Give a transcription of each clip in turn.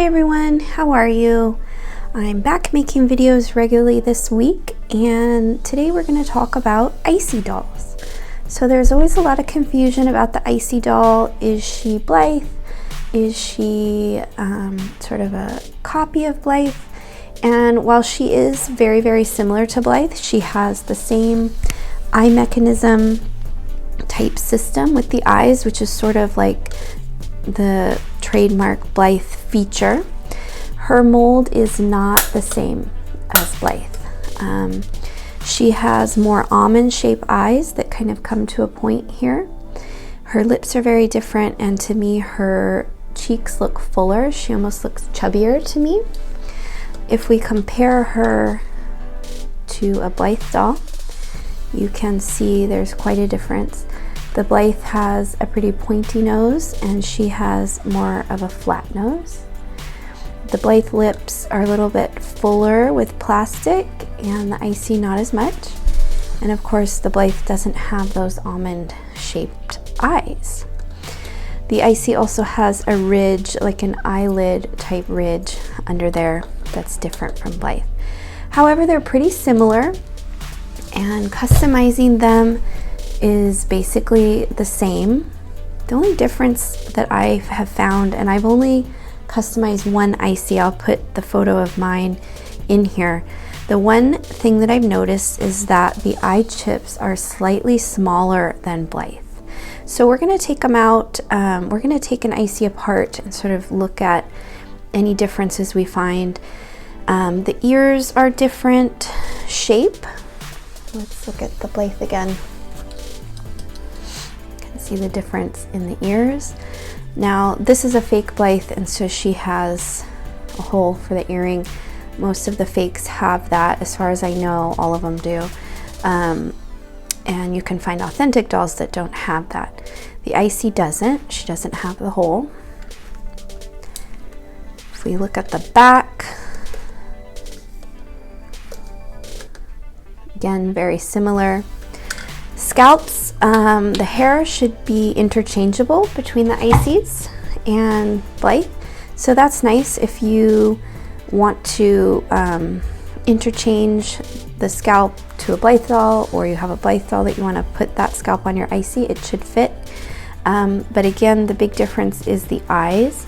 everyone, how are you? I'm back making videos regularly this week, and today we're going to talk about icy dolls. So there's always a lot of confusion about the icy doll. Is she Blythe? Is she sort of a copy of Blythe? And while she is very, very similar to Blythe, she has the same eye mechanism type system with the eyes, which is sort of like the trademark Blythe feature. Her mold is not the same as Blythe. She has more almond shaped eyes that kind of come to a point here. Her lips are very different, and to me her cheeks look fuller. She almost looks chubbier to me. If we compare her to a Blythe doll, you can see there's quite a difference. The Blythe has a pretty pointy nose, and she has more of a flat nose. The Blythe lips are a little bit fuller with plastic, and the icy not as much. And of course, the Blythe doesn't have those almond-shaped eyes. The icy also has a ridge, like an eyelid type ridge under there that's different from Blythe. However, they're pretty similar, and customizing them is basically the same. The only difference that I have found, and I've only customized one icy, I'll put the photo of mine in here. The one thing that I've noticed is that the eye chips are slightly smaller than Blythe. So we're going to take them out, we're going to take an icy apart and sort of look at any differences we find. The ears are different shape. Let's look at the Blythe again. See the difference in the ears. Now this is a fake Blythe, and so she has a hole for the earring. Most of the fakes have that, as far as I know. All of them do, and you can find authentic dolls that don't have that. The icy doesn't. She doesn't have the hole. If we look at the back, again very similar. Scalps, the hair should be interchangeable between the icies and Blythe, so that's nice. If you want to interchange the scalp to a Blythe doll, or you have a Blythe doll that you want to put that scalp on your icy, it should fit. But again, the big difference is the eyes.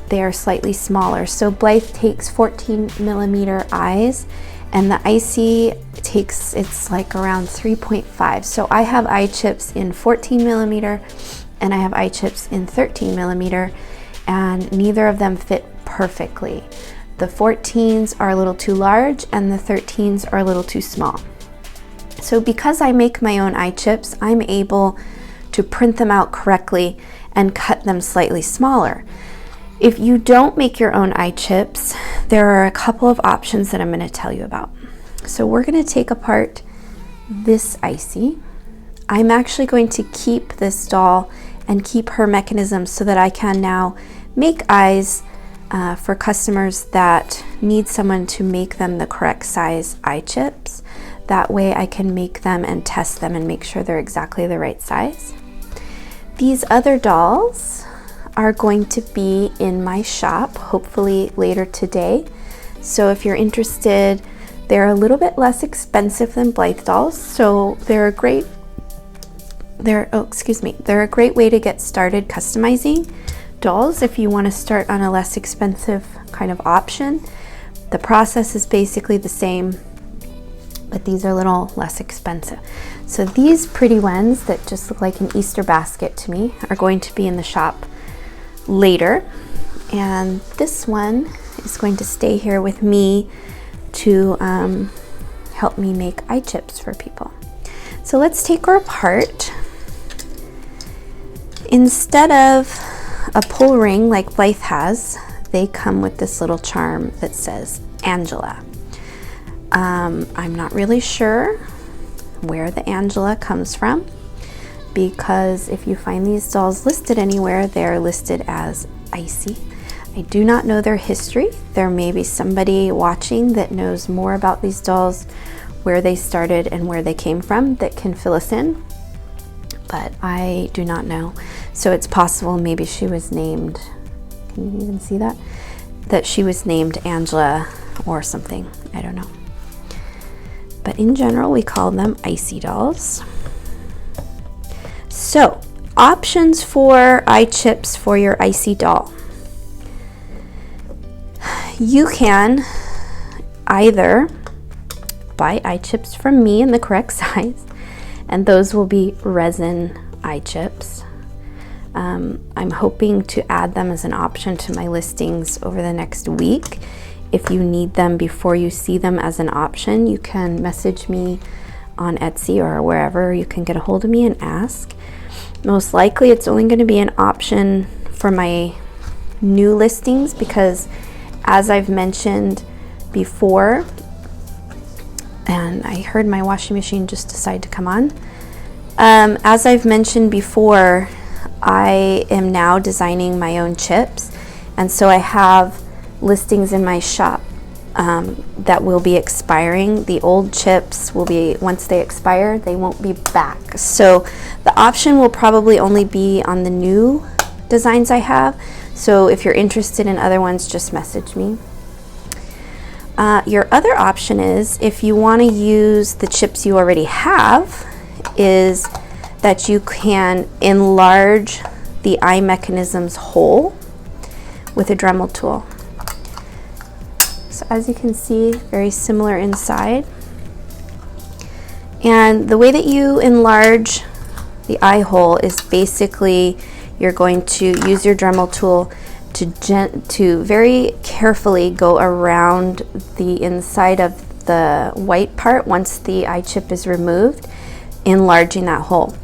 They are slightly smaller. So Blythe takes 14mm eyes, and the icy takes, it's like around 3.5. So I have eye chips in 14mm, and I have eye chips in 13mm, and neither of them fit perfectly. The 14s are a little too large, and the 13s are a little too small. So because I make my own eye chips, I'm able to print them out correctly and cut them slightly smaller. If you don't make your own eye chips, there are a couple of options that I'm going to tell you about. So we're going to take apart this icy. I'm actually going to keep this doll and keep her mechanism so that I can now make eyes for customers that need someone to make them the correct size eye chips. That way I can make them and test them and make sure they're exactly the right size. These other dolls are going to be in my shop, hopefully later today. So if you're interested, they're a little bit less expensive than Blythe dolls, so they're a great way to get started customizing dolls if you want to start on a less expensive kind of option. The process is basically the same, but these are a little less expensive. So these pretty ones that just look like an Easter basket to me are going to be in the shop later, and this one is going to stay here with me to help me make eye chips for people. So let's take her apart. Instead of a pull ring like Blythe has, they come with this little charm that says Angela. I'm not really sure where the Angela comes from, because if you find these dolls listed anywhere, they're listed as icy. I do not know their history. There may be somebody watching that knows more about these dolls, where they started and where they came from, that can fill us in, but I do not know. So it's possible maybe she was named, can you even see that? that she was named Angela or something. I don't know. But in general, we call them icy dolls. So, options for eye chips for your icy doll. You can either buy eye chips from me in the correct size, and those will be resin eye chips. I'm hoping to add them as an option to my listings over the next week. If you need them before you see them as an option, you can message me on Etsy or wherever you can get a hold of me and ask. Most likely it's only going to be an option for my new listings because, as I've mentioned before, and I heard my washing machine just decide to come on. As I've mentioned before, I am now designing my own chips, and so I have listings in my shop that will be expiring. The old chips will be, once they expire, they won't be back. So the option will probably only be on the new designs I have. So if you're interested in other ones, just message me. Your other option is, if you want to use the chips you already have, is that you can enlarge the eye mechanism's hole with a Dremel tool. So as you can see, very similar inside. And the way that you enlarge the eye hole is basically you're going to use your Dremel tool to very carefully go around the inside of the white part once the eye chip is removed, enlarging that hole.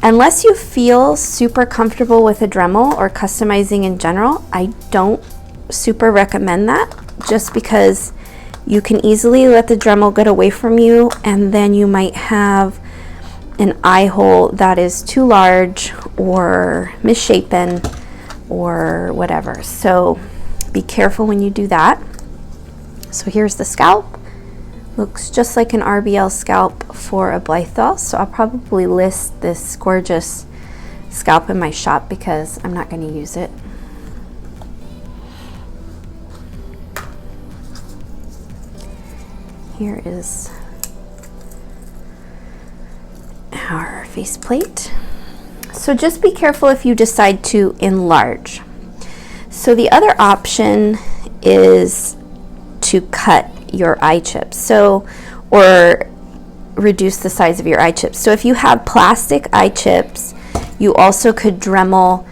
Unless you feel super comfortable with a Dremel or customizing in general, I don't super recommend that, just because you can easily let the Dremel get away from you, and then you might have an eye hole that is too large or misshapen or whatever. So be careful when you do that. So here's the scalp. Looks just like an RBL scalp for a Blythe doll. So I'll probably list this gorgeous scalp in my shop because I'm not going to use it. Here is our faceplate. So just be careful if you decide to enlarge. So the other option is to cut your eye chips, or reduce the size of your eye chips. So if you have plastic eye chips, you also could Dremel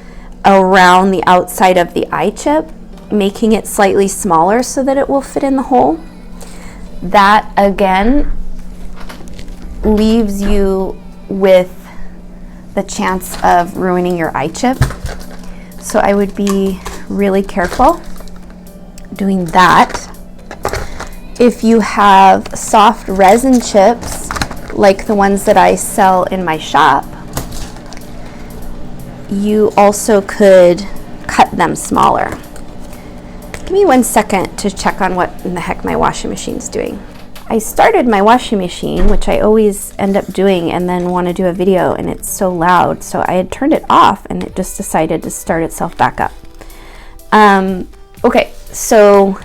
around the outside of the eye chip, making it slightly smaller so that it will fit in the hole. That again leaves you with the chance of ruining your eye chip. So I would be really careful doing that. If you have soft resin chips, like the ones that I sell in my shop, you also could cut them smaller. Give me 1 second to check on what in the heck my washing machine's doing. I started my washing machine, which I always end up doing and then want to do a video, and it's so loud. So I had turned it off and it just decided to start itself back up. Okay, so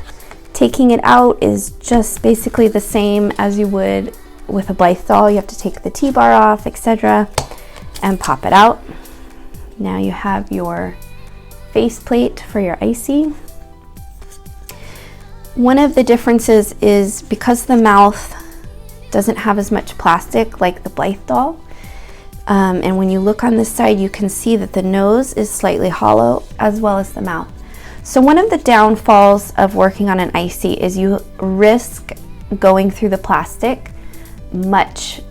taking it out is just basically the same as you would with a Blythe doll. You have to take the T-bar off, etc., and pop it out. Now you have your faceplate for your icy. One of the differences is because the mouth doesn't have as much plastic like the Blythe doll, and when you look on this side, you can see that the nose is slightly hollow as well as the mouth. So one of the downfalls of working on an icy is you risk going through the plastic much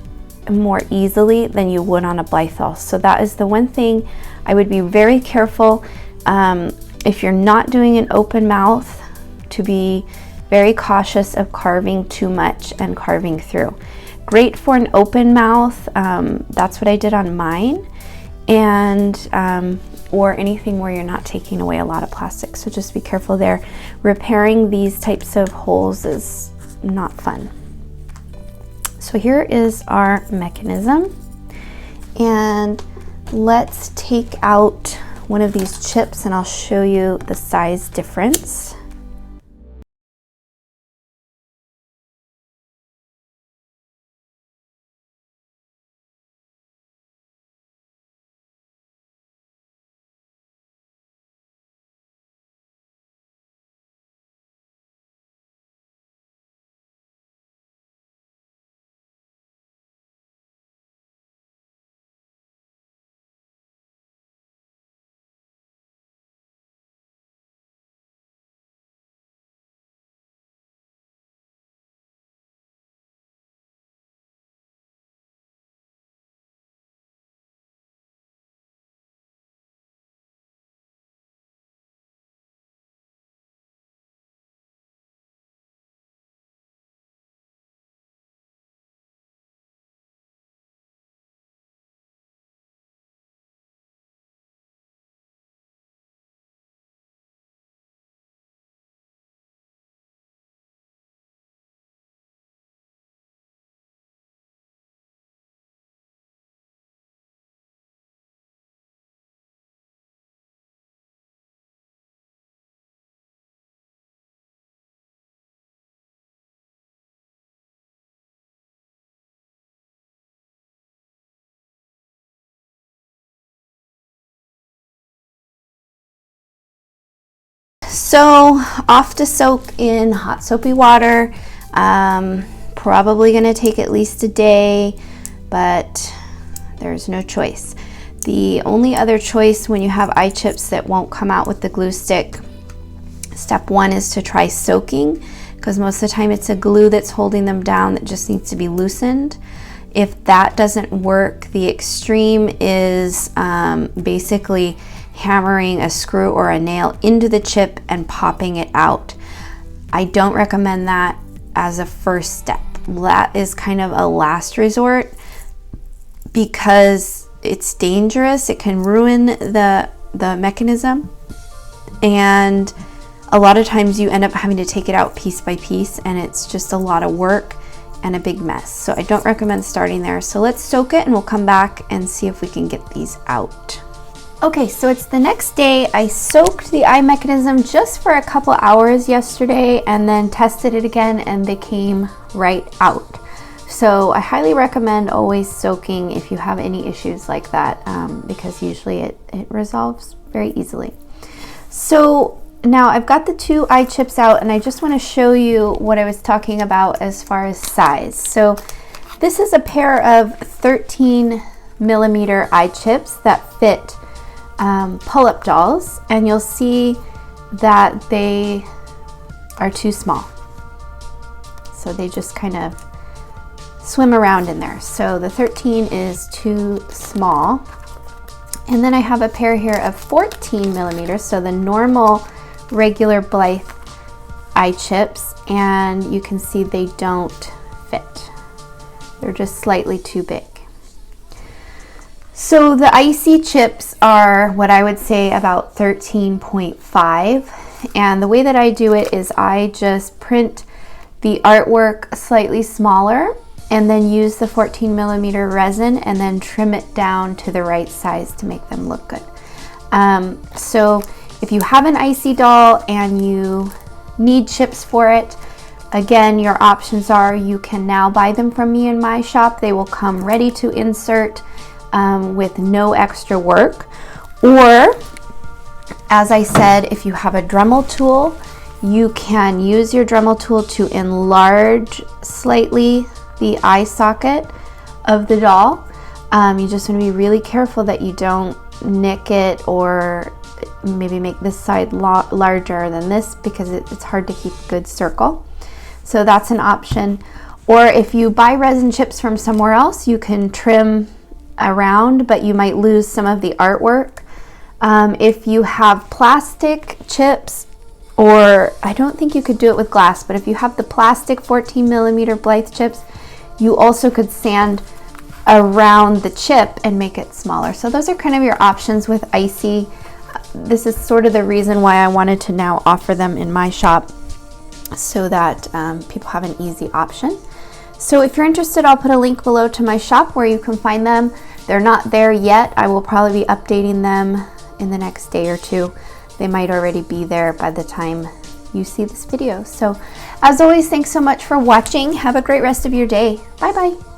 more easily than you would on a Blythe doll. So that is the one thing I would be very careful, if you're not doing an open mouth, to be very cautious of carving too much and carving through. Great for an open mouth, that's what I did on mine, and or anything where you're not taking away a lot of plastic. So just be careful there. Repairing these types of holes is not fun. So here is our mechanism, and let's take out one of these chips and I'll show you the size difference. So off to soak in hot soapy water. Probably gonna take at least a day, but there's no choice. The only other choice when you have eye chips that won't come out with the glue stick, step one is to try soaking, because most of the time it's a glue that's holding them down that just needs to be loosened. If that doesn't work, the extreme is basically hammering a screw or a nail into the chip and popping it out. I don't recommend that as a first step. That is kind of a last resort because it's dangerous. It can ruin the mechanism, and a lot of times you end up having to take it out piece by piece, and it's just a lot of work and a big mess. So I don't recommend starting there. So let's soak it and we'll come back and see if we can get these out. Okay, so it's the next day. I soaked the eye mechanism just for a couple hours yesterday and then tested it again, and they came right out. So I highly recommend always soaking if you have any issues like that, because usually it resolves very easily. So now I've got the two eye chips out, and I just want to show you what I was talking about as far as size. So this is a pair of 13 millimeter eye chips that fit pull-up dolls, and you'll see that they are too small. So they just kind of swim around in there. So the 13 is too small. And then I have a pair here of 14 millimeters, so the normal regular Blythe eye chips, and you can see they don't fit. They're just slightly too big. So the icy chips are what I would say about 13.5, and the way that I do it is I just print the artwork slightly smaller and then use the 14 millimeter resin and then trim it down to the right size to make them look good. So if you have an icy doll and you need chips for it, again, your options are you can now buy them from me in my shop. They will come ready to insert with no extra work. Or, as I said, if you have a Dremel tool, you can use your Dremel tool to enlarge slightly the eye socket of the doll. You just want to be really careful that you don't nick it or maybe make this side larger than this, because it's hard to keep a good circle. So that's an option. Or if you buy resin chips from somewhere else, you can trim around, but you might lose some of the artwork. If you have plastic chips, or I don't think you could do it with glass, but if you have the plastic 14 millimeter Blythe chips, you also could sand around the chip and make it smaller. So those are kind of your options with icy. This is sort of the reason why I wanted to now offer them in my shop, so that people have an easy option. So if you're interested, I'll put a link below to my shop where you can find them. They're not there yet. I will probably be updating them in the next day or two. They might already be there by the time you see this video. So as always, thanks so much for watching. Have a great rest of your day. Bye bye.